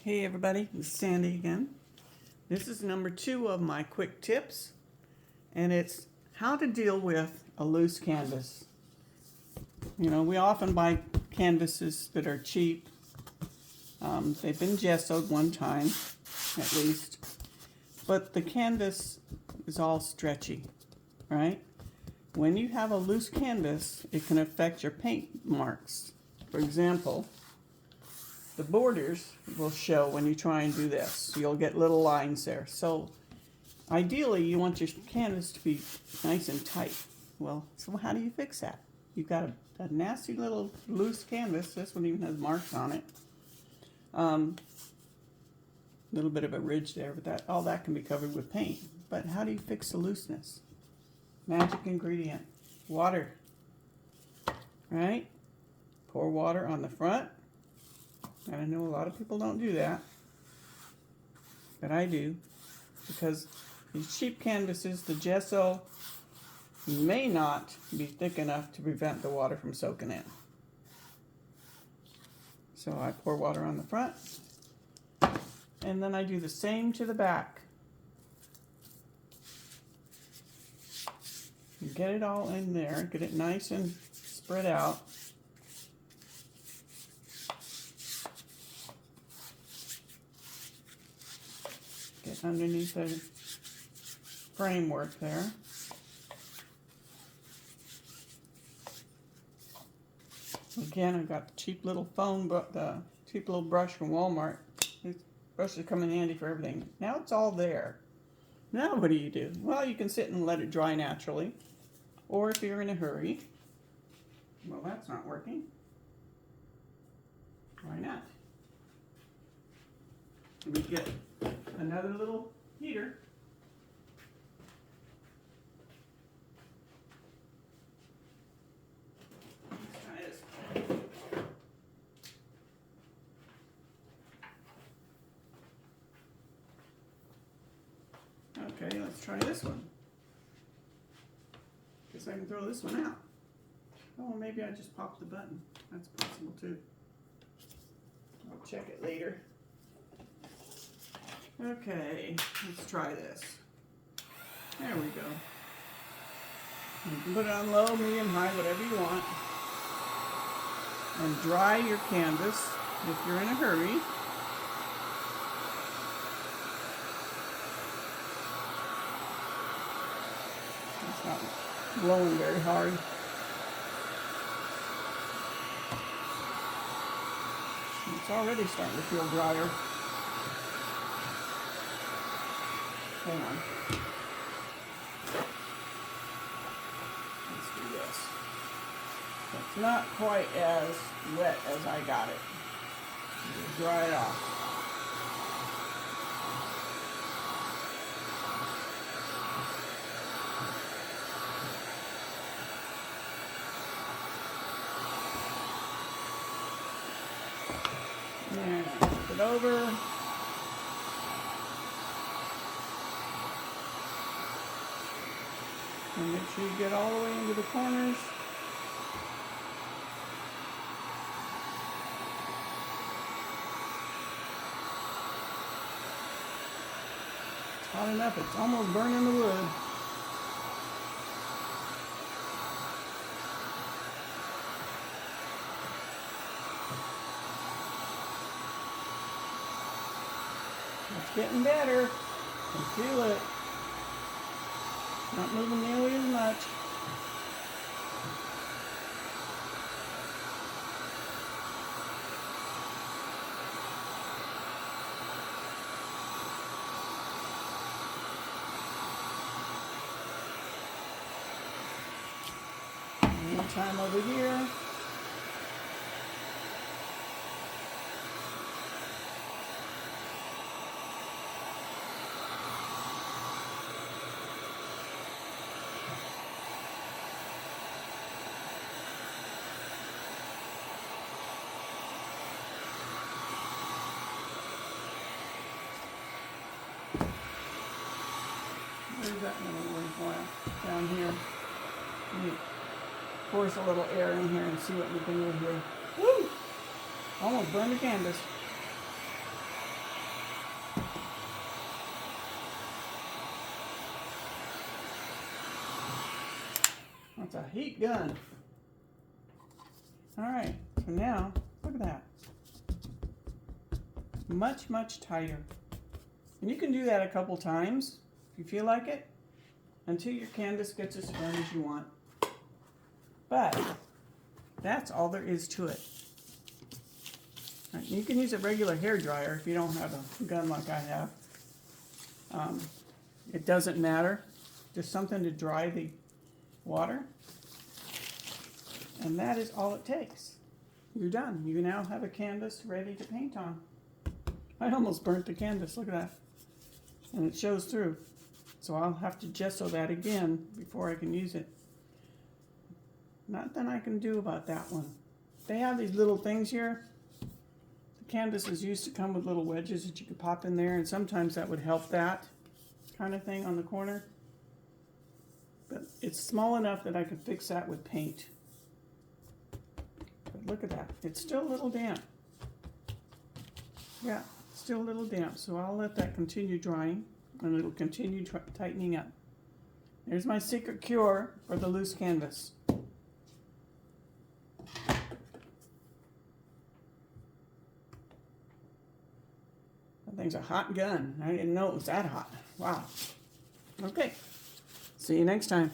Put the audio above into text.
Hey everybody, it's Sandy again. This is number 2 of my quick tips, and it's how to deal with a loose canvas. You know, we often buy canvases that are cheap. They've been gessoed one time, at least, but the canvas is all stretchy, right? When you have a loose canvas, it can affect your paint marks. For example, the borders will show when you try and do this. You'll get little lines there. So ideally you want your canvas to be nice and tight. Well, so how do you fix that? You've got a nasty little loose canvas. This one even has marks on it. Little bit of a ridge there, but all that can be covered with paint. But how do you fix the looseness? Magic ingredient, water, right? Pour water on the front. And I know a lot of people don't do that, but I do, because these cheap canvases, the gesso may not be thick enough to prevent the water from soaking in. So I pour water on the front, and then I do the same to the back. Get it all in there, get it nice and spread out. Get underneath the framework there. Again, I got the cheap little cheap little brush from Walmart. These brushes come in handy for everything. Now it's all there. Now what do? Well, you can sit and let it dry naturally. Or if you're in a hurry, well, that's not working. Why not? We get another little heater. Let's try this. Okay, let's try this one. Guess I can throw this one out. Oh, maybe I just popped the button. That's possible too. I'll check it later. Okay, let's try this. There we go. You can put it on low, medium, high, whatever you want. And dry your canvas if you're in a hurry. It's not blowing very hard. It's already starting to feel drier. Hang on. Let's do this. It's not quite as wet as I got it. Just dry it off. And flip it over. And make sure you get all the way into the corners. It's hot enough, it's almost burning the wood. It's getting better. I can feel it. Not moving nearly as much. One time over here. Where's that little while? Down here. Let me force a little air in here and see what we can do here. Woo! Almost burned the canvas. heat gun. All right, so now, look at that. Much, much tighter. And you can do that a couple times if you feel like it, until your canvas gets as firm as you want. But that's all there is to it. Right, you can use a regular hair dryer if you don't have a gun like I have. It doesn't matter. Just something to dry the water. And that is all it takes. You're done. You now have a canvas ready to paint on. I almost burnt the canvas. Look at that. And it shows through. So I'll have to gesso that again before I can use it. Nothing I can do about that one. They have these little things here. The canvases used to come with little wedges that you could pop in there, and sometimes that would help that kind of thing on the corner. But it's small enough that I could fix that with paint. But look at that. It's still a little damp. Yeah, still a little damp. So I'll let that continue drying, and it'll continue tightening up. There's my secret cure for the loose canvas. That thing's a hot gun. I didn't know it was that hot. Wow. Okay. See you next time.